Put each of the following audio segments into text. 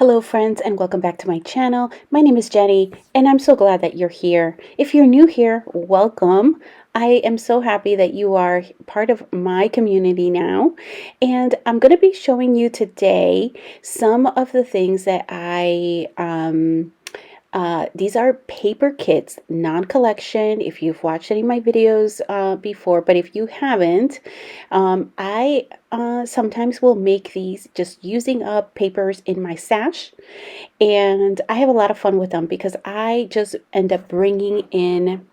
Hello friends and welcome back to my channel. My name is Jenny and I'm so glad that you're here. If you're new here, welcome. I am so happy that you are part of my community now, and I'm going to be showing you today some of the things that these are paper kits, non-collection, if you've watched any of my videos before, but if you haven't, I sometimes will make these just using up papers in my stash, and I have a lot of fun with them because I just end up bringing in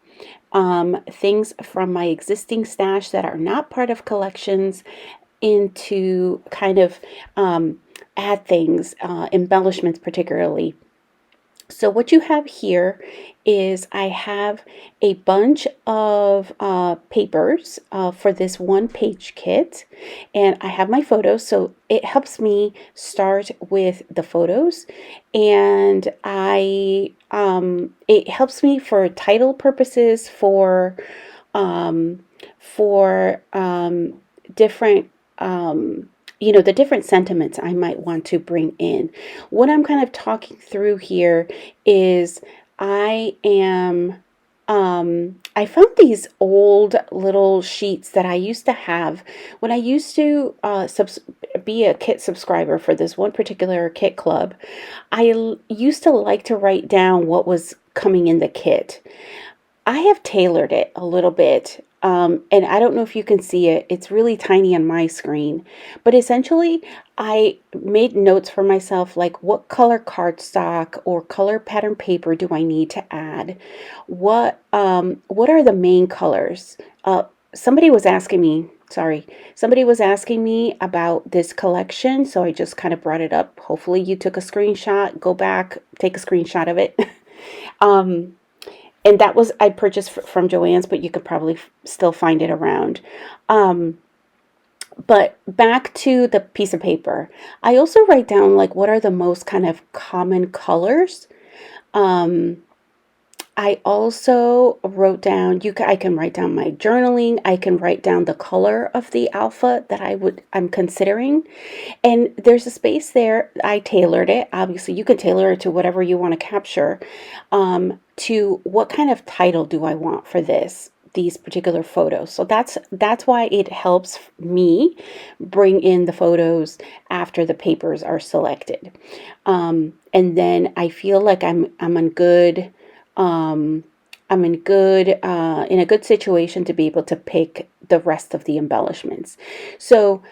things from my existing stash that are not part of collections into kind of add things, embellishments particularly. So what you have here is I have a bunch of papers for this one page kit, and I have my photos, so it helps me start with the photos, and it helps me for title purposes, um, for different the different sentiments I might want to bring in. What I'm kind of talking through here is I found these old little sheets that I used to have when I used to be a kit subscriber for this one particular kit club. Used to like to write down what was coming in the kit. I have tailored it a little bit, and I don't know if you can see it. It's really tiny on my screen, but essentially I made notes for myself, like what color cardstock or color pattern paper do I need to add? What are the main colors? Somebody was asking me, somebody was asking me about this collection, so I just kind of brought it up. Hopefully you took a screenshot, go back, take a screenshot of it. um, and that was I purchased from Joann's, but you could probably still find it around. But back to the piece of paper, I also write down like what are the most kind of common colors. Um, I also wrote down, I can write down my journaling. I can write down the color of the alpha that I'm considering. And there's a space there. I tailored it. Obviously, you can tailor it to whatever you want to capture. To what kind of title do I want for these particular photos. So that's why it helps me bring in the photos after the papers are selected. And then I feel like I'm in good in a good situation to be able to pick the rest of the embellishments. So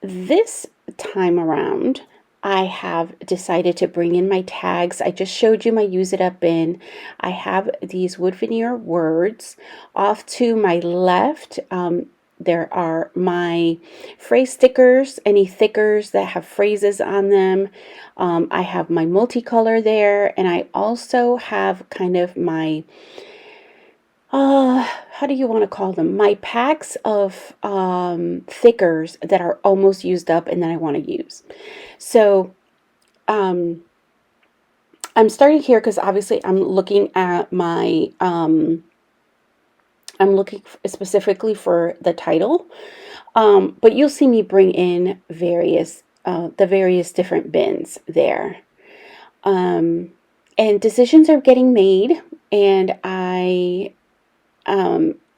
this time around, I have decided to bring in my tags. I just showed you my use it up bin. I have these wood veneer words. Off to my left, there are my phrase stickers, any thickers that have phrases on them. I have my multicolor there, and I also have kind of my how do you want to call them? My packs of thickers that are almost used up and that I want to use. So I'm starting here because obviously I'm looking at my I'm looking specifically for the title, but you'll see me bring in the various different bins there, and decisions are getting made, and I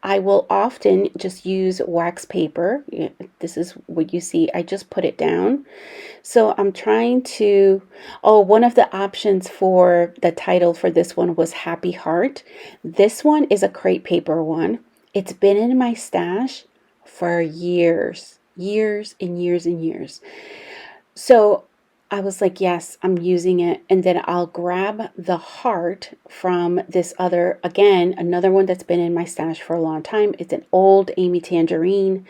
will often just use wax paper. This is what you see. I just put it down. So I'm trying to, one of the options for the title for this one was Happy Heart. This one is a crepe paper one. It's been in my stash for years, years and years and years. So I was like, yes, I'm using it. And then I'll grab the heart from this other, again, another one that's been in my stash for a long time. It's an old Amy Tangerine.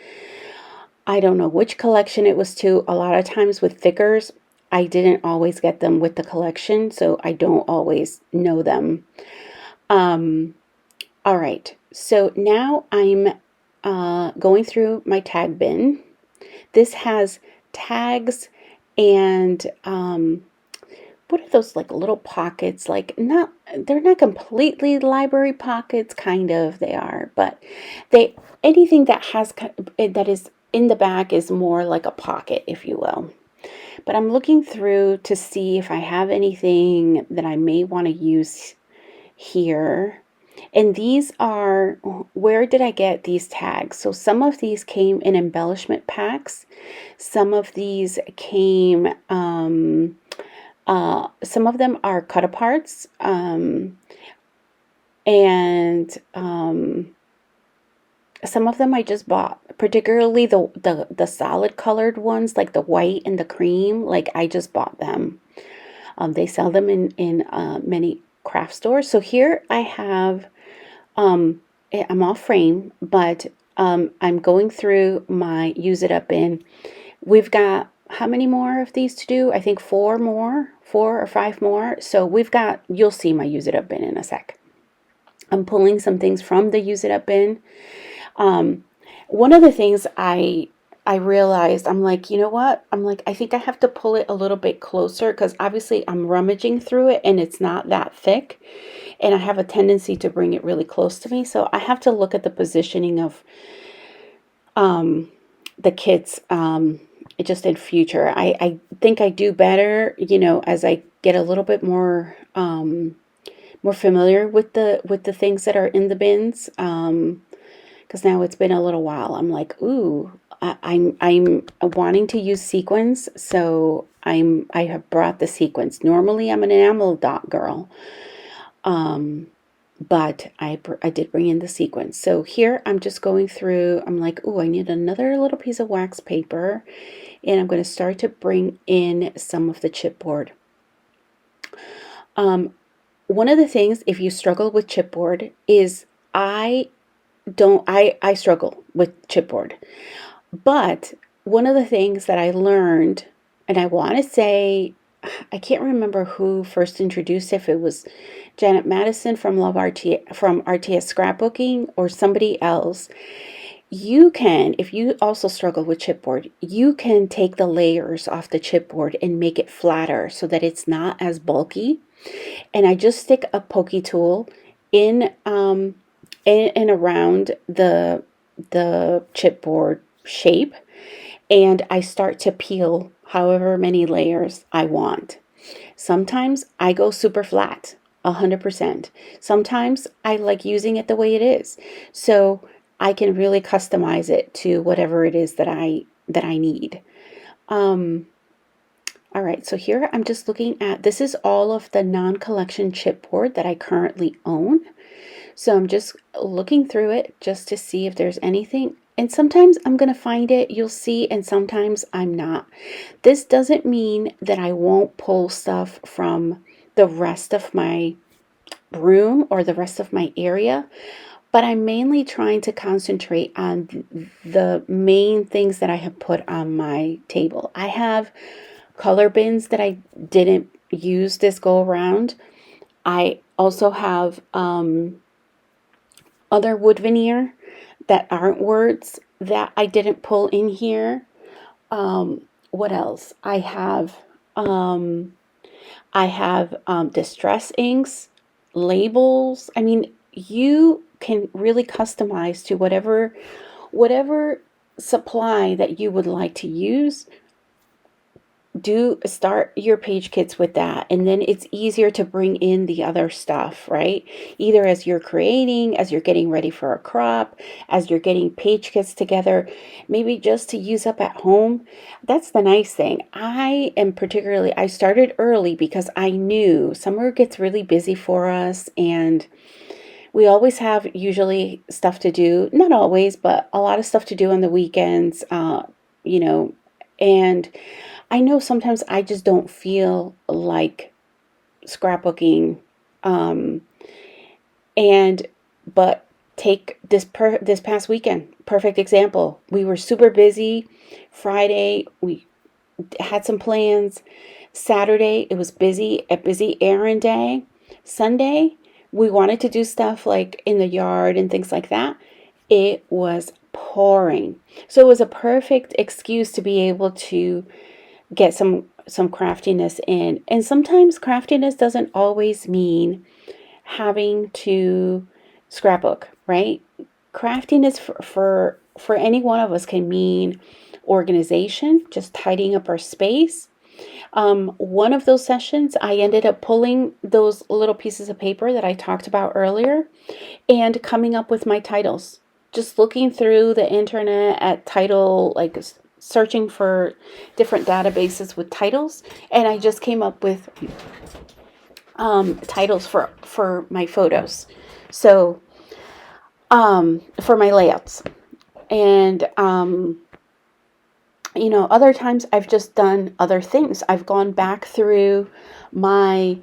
I don't know which collection it was to. A lot of times with thickers, I didn't always get them with the collection, so I don't always know them. All right, so now I'm going through my tag bin. This has tags and what are those, like little pockets? Like they're not completely library pockets, kind of they are, but anything that has that is in the back is more like a pocket, if you will. but I'm looking through to see if I have anything that I may want to use here. And these are, where did I get these tags? So some of these came in embellishment packs. Some of these came, some of them are cut aparts. And some of them I just bought, particularly the solid colored ones, like the white and the cream. Like I just bought them. They sell them in many craft stores. So here I have, I'm off frame, but I'm going through my use it up bin. We've got how many more of these to do? I think four or five more. So we've got, you'll see my use it up bin in a sec. I'm pulling some things from the use it up bin. One of the things I realized, I'm like, you know what? I'm like, I think I have to pull it a little bit closer because obviously I'm rummaging through it and it's not that thick. And I have a tendency to bring it really close to me. So I have to look at the positioning of the kits just in future. I think I do better, you know, as I get a little bit more more familiar with the things that are in the bins. Because now it's been a little while. I'm like, ooh, I'm wanting to use sequins, so I have brought the sequins. Normally, I'm an enamel dot girl, but I did bring in the sequins. So here I'm just going through. I'm like, ooh, I need another little piece of wax paper, and I'm going to start to bring in some of the chipboard. One of the things, if you struggle with chipboard, is I struggle with chipboard. But one of the things that I learned, and I want to say, I can't remember who first introduced it, if it was Janet Madison from from RTS Scrapbooking or somebody else. You can, if you also struggle with chipboard, you can take the layers off the chipboard and make it flatter so that it's not as bulky. And I just stick a pokey tool in and around the chipboard shape, and I start to peel however many layers I want. Sometimes I go super flat, 100%. Sometimes I like using it the way it is, so I can really customize it to whatever it is that I need. All right, so here I'm just looking at, this is all of the non-collection chipboard that I currently own. So I'm just looking through it just to see if there's anything. And sometimes I'm going to find it, you'll see, and sometimes I'm not. This doesn't mean that I won't pull stuff from the rest of my room or the rest of my area, but I'm mainly trying to concentrate on the main things that I have put on my table. I have color bins that I didn't use this go around. I also have other wood veneer that aren't words that I didn't pull in here. What else? I have distress inks, labels. I mean, you can really customize to whatever supply that you would like to use. Do start your page kits with that, and then it's easier to bring in the other stuff, right? Either as you're creating, as you're getting ready for a crop, as you're getting page kits together, maybe just to use up at home. That's the nice thing. I started early because I knew summer gets really busy for us, and we always have usually stuff to do, not always, but a lot of stuff to do on the weekends, you know, and I know sometimes I just don't feel like scrapbooking. And but take this past weekend, perfect example. We were super busy. Friday we had some plans. Saturday it was a busy errand day. Sunday we wanted to do stuff like in the yard and things like that. It was pouring. So it was a perfect excuse to be able to get some craftiness in. And sometimes craftiness doesn't always mean having to scrapbook, right? Craftiness for any one of us can mean organization, just tidying up our space. One of those sessions, I ended up pulling those little pieces of paper that I talked about earlier and coming up with my titles. Just looking through the internet at title, like searching for different databases with titles, and I just came up with titles for my photos. So for my layouts, and other times I've just done other things. I've gone back through my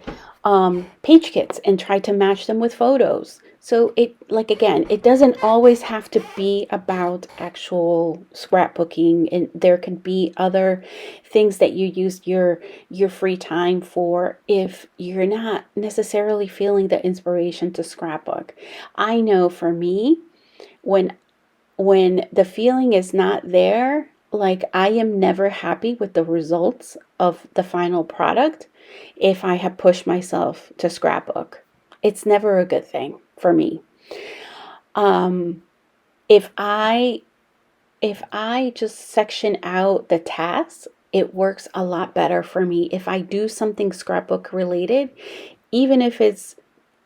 page kits and tried to match them with photos. So again, it doesn't always have to be about actual scrapbooking, and there can be other things that you use your free time for if you're not necessarily feeling the inspiration to scrapbook. I know for me, when the feeling is not there, like I am never happy with the results of the final product if I have pushed myself to scrapbook. It's never a good thing for me. Um, if I just section out the tasks, it works a lot better for me. If I do something scrapbook related, even if it's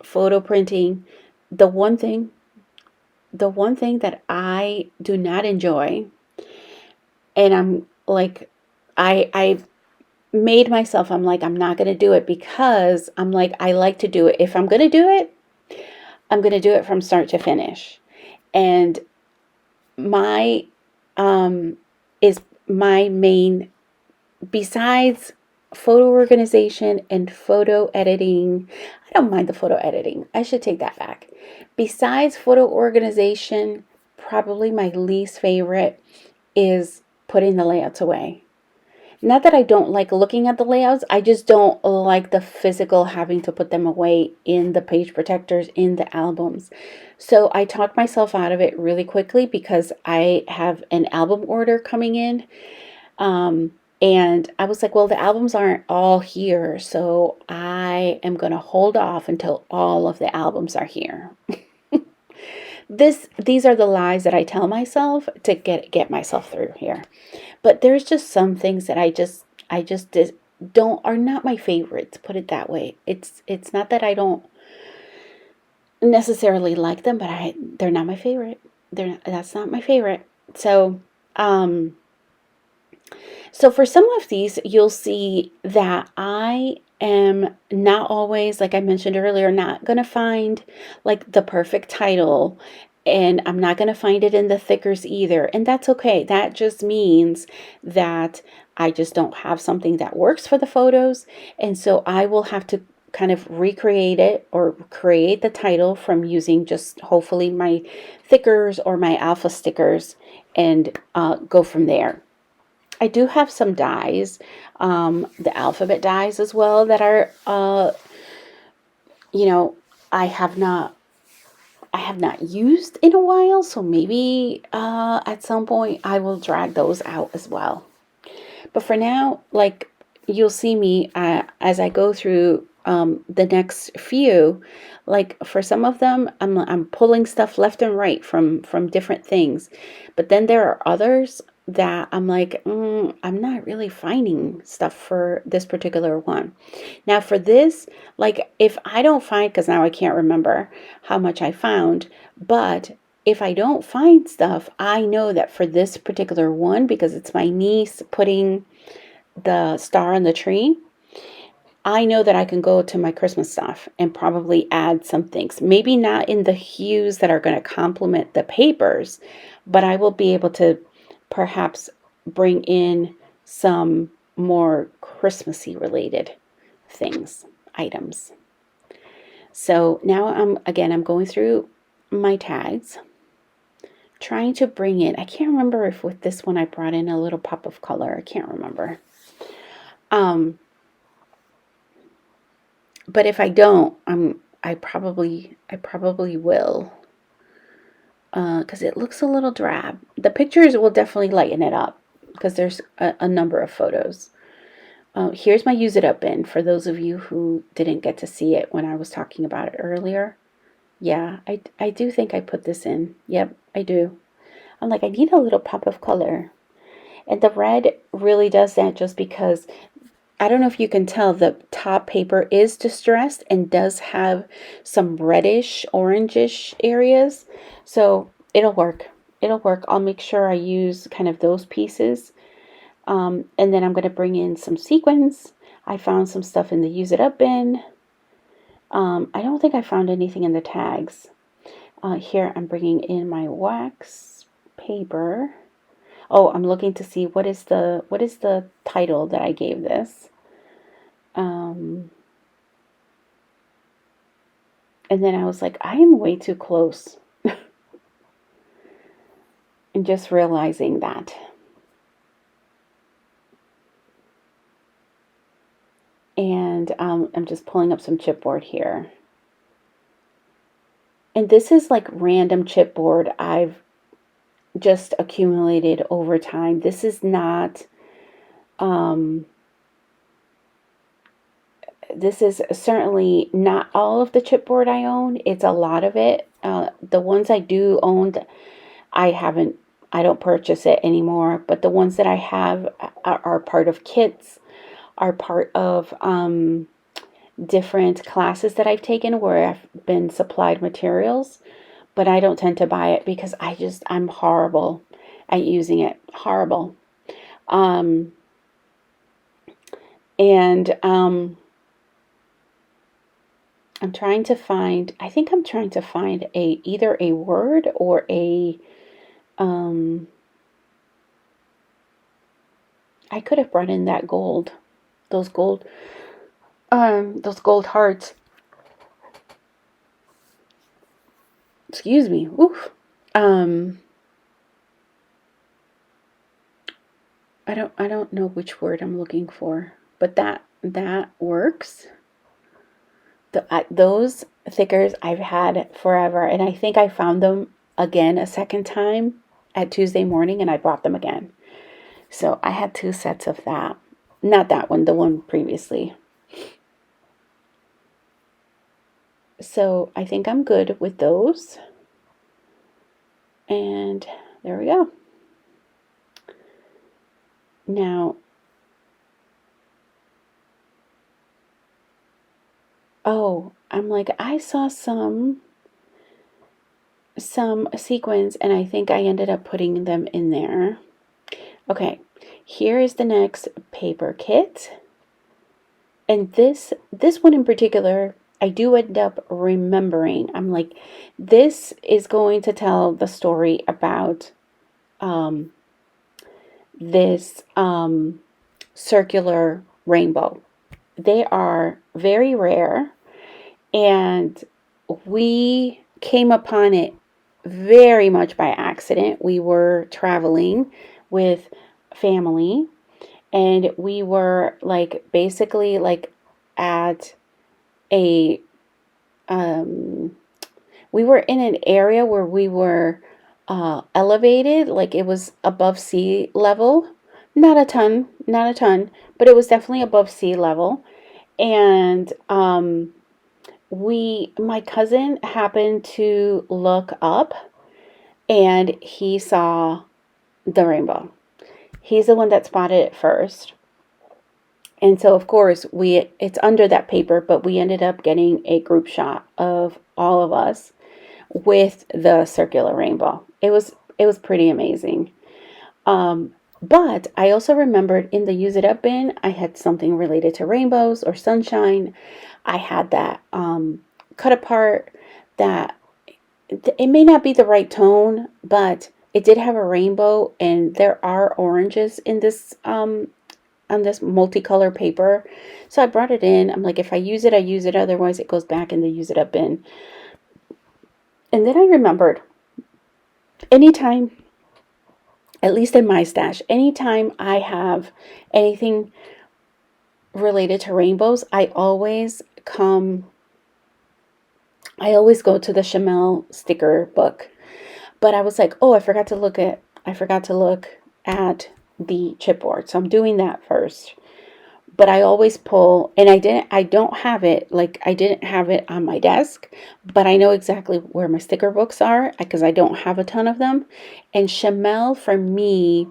photo printing, the one thing that I do not enjoy, and I'm like, I made myself, I'm like, I'm not going to do it because I'm like, I like to do it. If I'm going to do it, I'm going to do it from start to finish. And my, is my main, besides photo organization and photo editing, I don't mind the photo editing. I should take that back. Besides photo organization, probably my least favorite is putting the layouts away. Not that I don't like looking at the layouts, I just don't like the physical having to put them away in the page protectors, in the albums. So I talked myself out of it really quickly because I have an album order coming in. And I was like, well, the albums aren't all here, so I am going to hold off until all of the albums are here. These are the lies that I tell myself to get myself through here. But there's just some things that I just don't are not my favorites, put it that way. It's not that I don't necessarily like them, but they're not my favorite. That's not my favorite. So for some of these, you'll see that I am not always, like I mentioned earlier, not going to find like the perfect title, and I'm not going to find it in the thickers either. And that's okay. That just means that I just don't have something that works for the photos. And so I will have to kind of recreate it or create the title from using just hopefully my thickers or my alpha stickers, and go from there. I do have some dies, the alphabet dies as well, that are, I have not used in a while. So maybe at some point I will drag those out as well. But for now, like you'll see me as I go through the next few, like for some of them, I'm pulling stuff left and right from different things. But then there are others that I'm like, I'm not really finding stuff for this particular one. Now for this, like if I don't find, because now I can't remember how much I found, but if I don't find stuff, I know that for this particular one, because it's my niece putting the star on the tree, I know that I can go to my Christmas stuff and probably add some things. Maybe not in the hues that are going to complement the papers, but I will be able to perhaps bring in some more Christmassy related things, items. So now I'm going through my tags, trying to bring in, I can't remember if with this one I brought in a little pop of color. I can't remember. But if I don't, I probably will, because it looks a little drab. The pictures will definitely lighten it up because there's a number of photos. Here's my use it up bin for those of you who didn't get to see it when I was talking about it earlier. Yeah, I do think I put this in. Yep, I do. I'm like, I need a little pop of color. And the red really does that just because I don't know if you can tell, the top paper is distressed and does have some reddish, orangish areas. So it'll work. It'll work. I'll make sure I use kind of those pieces. And then I'm going to bring in some sequins. I found some stuff in the use it up bin. I don't think I found anything in the tags. Here I'm bringing in my wax paper. Oh, I'm looking to see what is the title that I gave this. And then I was like, I am way too close. And just realizing that. And I'm just pulling up some chipboard here. And this is like random chipboard I've just accumulated over time. This is not, this is certainly not all of the chipboard I own. It's a lot of it. The ones I do own, I don't purchase it anymore. But the ones that I have are part of kits, are part of different classes that I've taken where I've been supplied materials. But I don't tend to buy it because I'm horrible at using it. Horrible. I'm trying to find, I think I'm trying to find either a word or I could have brought in that gold, those gold hearts. Excuse me. Oof. I don't know which word I'm looking for, but that works. Those thickers I've had forever, and I think I found them again a second time at Tuesday morning, and I bought them again. So I had 2 sets of that. Not that one, the one previously. So I think I'm good with those. And there we go. Now, oh, I'm like, I saw some sequins, and I think I ended up putting them in there. Okay, here is the next paper kit. And this one in particular, I do end up remembering. I'm like, this is going to tell the story about this circular rainbow. They are very rare, and we came upon it very much by accident. We were traveling with family, and we were like basically like at a we were in an area where we were elevated, like it was above sea level. Not a ton, but it was definitely above sea level. And my cousin happened to look up, and he saw the rainbow. He's the one that spotted it first. And so, of course, it's under that paper, but we ended up getting a group shot of all of us with the circular rainbow. It was pretty amazing. But I also remembered in the use it up bin, I had something related to rainbows or sunshine. I had that cut apart that it may not be the right tone, but it did have a rainbow, and there are oranges in this on this multicolor paper. So I brought it in. I'm like, if I use it, I use it. Otherwise, it goes back in the use it up bin. And then I remembered, anytime, at least in my stash, anytime I have anything related to rainbows, I always go to the Chamel sticker book. But I was like, oh, I forgot to look at the chipboard. So I'm doing that first. But I always pull, and I didn't have it on my desk, but I know exactly where my sticker books are because I don't have a ton of them. And Chamel for me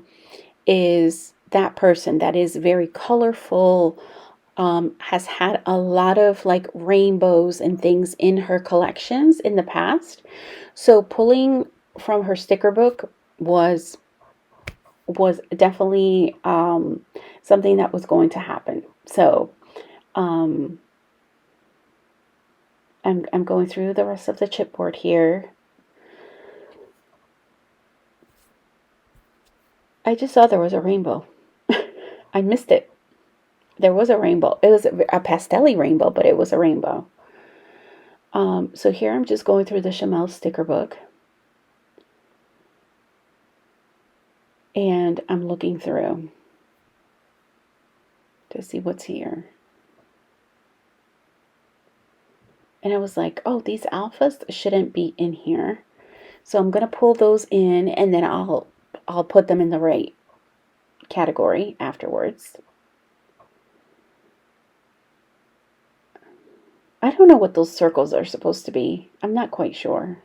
is that person that is very colorful, has had a lot of like rainbows and things in her collections in the past. So pulling from her sticker book was definitely something that was going to happen. So um, I'm going through the rest of the chipboard here. I just saw there was a rainbow. I missed it. There was a rainbow. It was a pastel-y rainbow, but it was a rainbow. So here I'm just going through the Chamel sticker book. And I'm looking through to see what's here. And I was like, oh, these alphas shouldn't be in here. So I'm going to pull those in, and then I'll put them in the right category afterwards. I don't know what those circles are supposed to be. I'm not quite sure.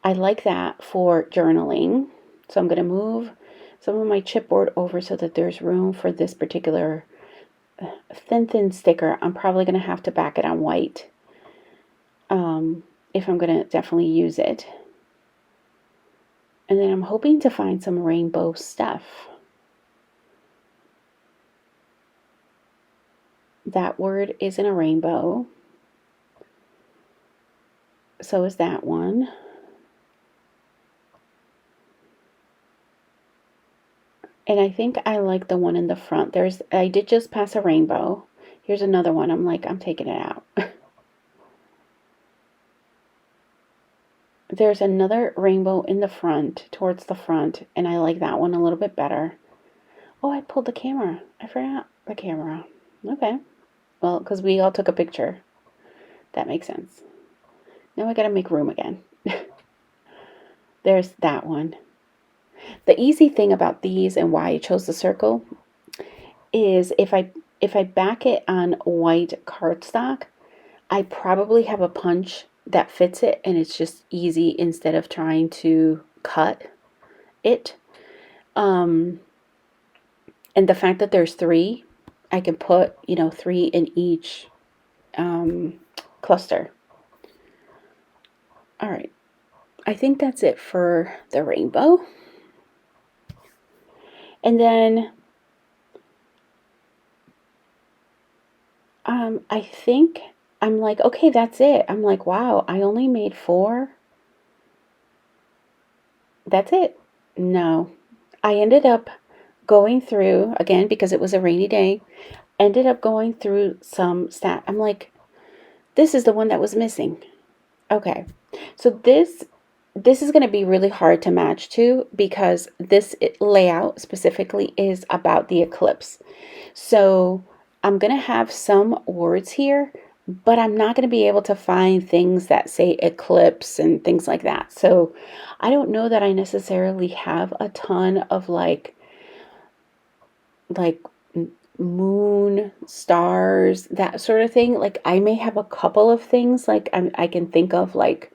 I like that for journaling. So I'm going to move some of my chipboard over so that there's room for this particular thin sticker. I'm probably going to have to back it on white if I'm going to definitely use it. And then I'm hoping to find some rainbow stuff. That word is in a rainbow. So is that one. And I think I like the one in the front. I did just pass a rainbow. Here's another one. I'm like, I'm taking it out. There's another rainbow in the front, towards the front, and I like that one a little bit better. Oh, I pulled the camera. I forgot the camera. Okay. Well, because we all took a picture. That makes sense. Now I gotta make room again. There's that one. The easy thing about these and why I chose the circle is if I back it on white cardstock, I probably have a punch that fits it, and it's just easy instead of trying to cut it. And the fact that there's 3, I can put 3 in each cluster. All right, I think that's it for the rainbow. And then I think I'm like, okay, that's it. I'm like, wow, I only made 4. That's it. No, I ended up going through again because it was a rainy day. Ended up going through some stat. I'm like, this is the one that was missing. Okay, so this is going to be really hard to match to because this layout specifically is about the eclipse. So I'm going to have some words here, but I'm not going to be able to find things that say eclipse and things like that. So I don't know that I necessarily have a ton of like moon, stars, that sort of thing. Like I may have a couple of things like I can think of, like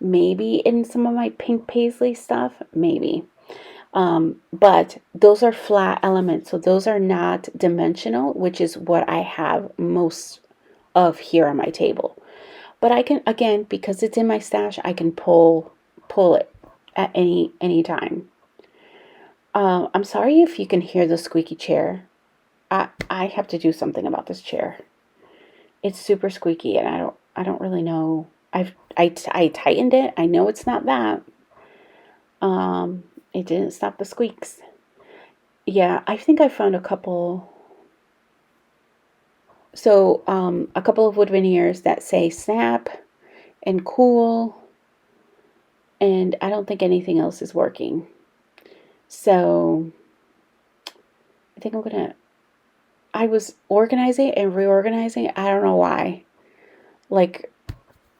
maybe in some of my pink paisley stuff, maybe. But those are flat elements, so those are not dimensional, which is what I have most of here on my table. But I can, again, because it's in my stash, I can pull it at any time. I'm sorry if you can hear the squeaky chair. I have to do something about this chair. It's super squeaky, and I don't really know. I tightened it. I know it's not that. It didn't stop the squeaks. Yeah, I think I found a couple. So, a couple of wood veneers that say snap and cool, and I don't think anything else is working. So, I think I was organizing and reorganizing. I don't know why. Like,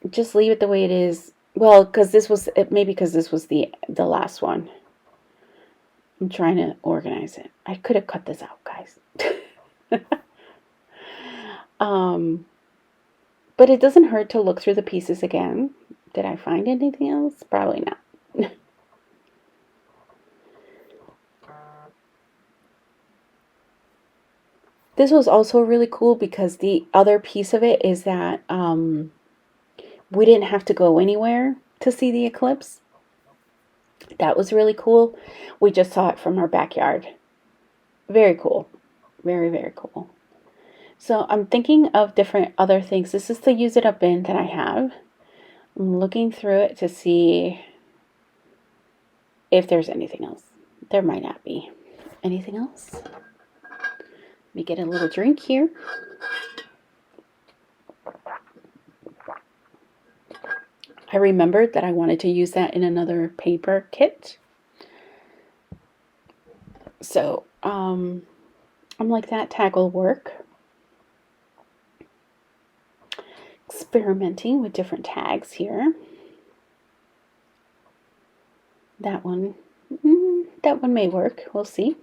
just leave it the way it is. Well, because this was, maybe because this was the last one. I'm trying to organize it. I could have cut this out, guys. But it doesn't hurt to look through the pieces again. Did I find anything else? Probably not. This was also really cool because the other piece of it is that we didn't have to go anywhere to see the eclipse. That was really cool. We just saw it from our backyard. Very cool. Very, very cool. So I'm thinking of different other things. This is the use it up bin that I have. I'm looking through it to see if there's anything else. There might not be. Anything else? Let me get a little drink here. I remembered that I wanted to use that in another paper kit. So, I'm like, that tag will work. Experimenting with different tags here. That one may work. We'll see.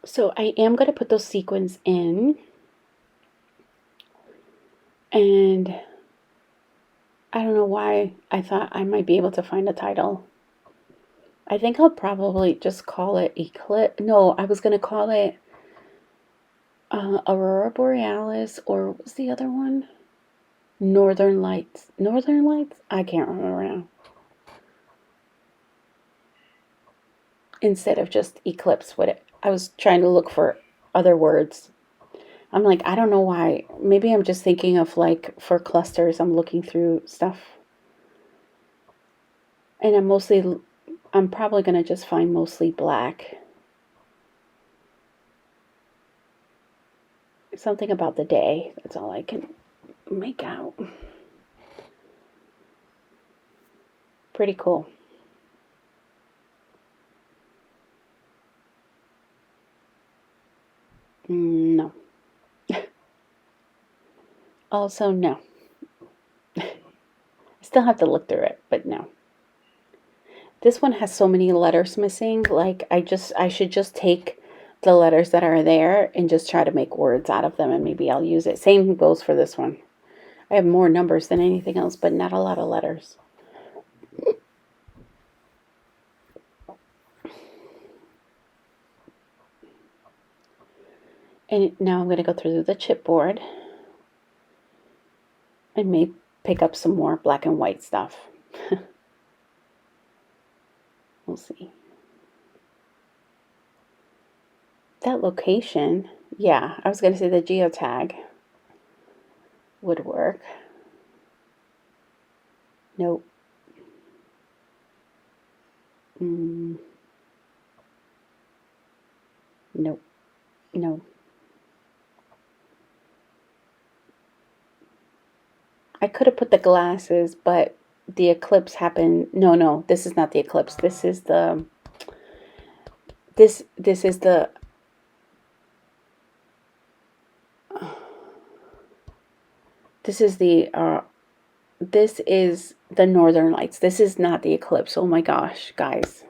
So I am going to put those sequins in, and I don't know why I thought I might be able to find a title. I think I'll probably just call it Eclipse. No, I was going to call it Aurora Borealis, or what was the other one? Northern Lights. Northern Lights? I can't remember now. Instead of just Eclipse, I was trying to look for other words. I'm like, I don't know why. Maybe I'm just thinking of, like, for clusters, I'm looking through stuff. And I'm probably going to just find mostly black. Something about the day. That's all I can make out. Pretty cool. No. Also, no. I still have to look through it, but no. This one has so many letters missing. Like, I should just take the letters that are there and just try to make words out of them, and maybe I'll use it. Same goes for this one. I have more numbers than anything else, but not a lot of letters. And now I'm going to go through the chipboard and maybe pick up some more black and white stuff. We'll see. That location, yeah, I was going to say the geotag would work. Nope. Nope. No. I could have put the glasses, but the eclipse happened. No, this is not the eclipse. This is the this is the this is the Northern Lights. This is not the eclipse. Oh my gosh, guys.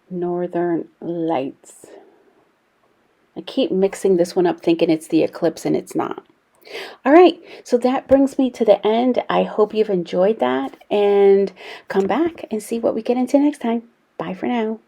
Northern Lights. I keep mixing this one up thinking it's the eclipse, and it's not. All right, so that brings me to the end. I hope you've enjoyed that, and come back and see what we get into next time. Bye for now.